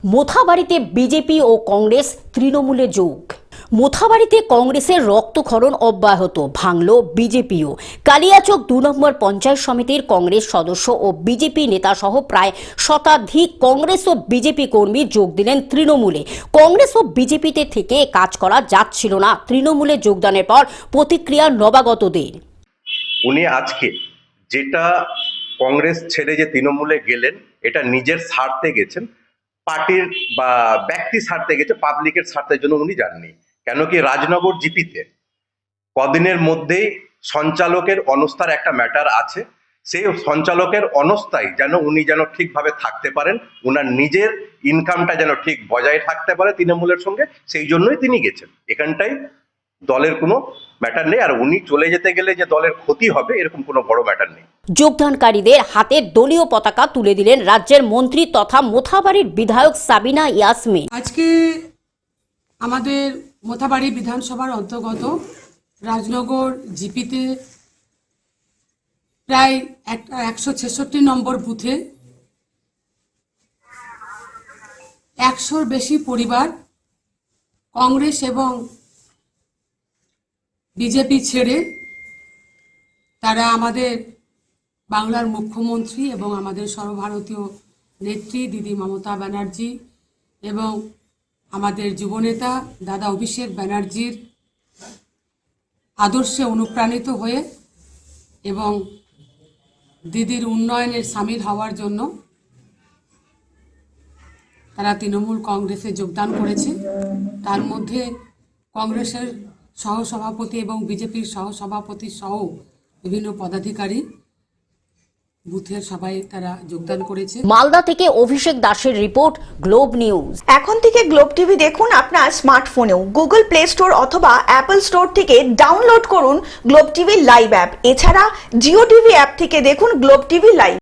মোথাবাড়িতে BJP ও কংগ্রেস তৃণমূলে যোগ। মোথাবাড়িতে কংগ্রেসের রক্তক্ষরণ অব্যাহত, ভাঙল বিজেপিও। কালিয়াচক ২ নম্বর পঞ্চায়েত সমিতির কংগ্রেস সদস্য ও বিজেপি নেতা সহ প্রায় শতাধিক কংগ্রেস ও বিজেপি কর্মী যোগ দিলেন তৃণমূলে। কংগ্রেস ও বিজেপিতে থেকে কাজ করা যাচ্ছিল না, তৃণমূলে যোগদানের পর প্রতিক্রিয়া নবাগতদের। উনি আজকে যেটা কংগ্রেস ছেড়ে যে তৃণমূলে গেলেন, এটা নিজের স্বার্থে গেছেন, পার্টির বা ব্যক্তি স্বার্থে গেছে, পাবলিকের স্বার্থের জন্য উনি যাননি। কেন কি রাজনগর জিপিতে কদিনের মধ্যেই সঞ্চালকের অনস্থার একটা ম্যাটার আছে। সেই সঞ্চালকের অনস্থায় যেন উনি ঠিকভাবে থাকতে পারেন, উনার নিজের ইনকামটা যেন ঠিক বজায় থাকতে পারে তৃণমূলের সঙ্গে, সেই জন্যই তিনি গেছেন। এখানটাই দলের কোনো ম্যাটার নেই, আর উনি চলে যেতে গেলে যে দলের ক্ষতি হবে এরকম কোনো বড় ম্যাটার নেই। যোগদানকারীদের হাতে দলীয় পতাকা তুলে দিলেন রাজ্যের মন্ত্রী তথা মোথাবাড়ির বিধায়ক সাবিনা ইয়াসমিন। আজকে আমাদের মোথাবাড়ি বিধানসভার অন্তর্গত রাজনগর জিপিতে প্রায় 166 নম্বর বুথে 100-র বেশি পরিবার কংগ্রেস এবং বিজেপি ছেড়ে তারা আমাদের বাংলার মুখ্যমন্ত্রী এবং আমাদের সর্বভারতীয় নেত্রী দিদি মমতা ব্যানার্জি এবং আমাদের যুবনেতা দাদা অভিষেক ব্যানার্জির আদর্শে অনুপ্রাণিত হয়ে এবং দিদির উন্নয়নের সামিল হওয়ার জন্য তারা তৃণমূল কংগ্রেসে যোগদান করেছে। তার মধ্যে কংগ্রেসের সহসভাপতি এবং বিজেপির সহসভাপতি সহ বিভিন্ন পদাধিকারী বুথের সবাই তারা যোগদান করেছে। মালদা থেকে অভিষেক দাসের রিপোর্ট, গ্লোব নিউজ। এখন থেকে গ্লোব টিভি দেখুন আপনার স্মার্টফোনেও। গুগল প্লে স্টোর অথবা অ্যাপল স্টোর থেকে ডাউনলোড করুন গ্লোব টিভি লাইভ অ্যাপ। এছাড়া জিও টিভি অ্যাপ থেকে দেখুন গ্লোব টিভি লাইভ।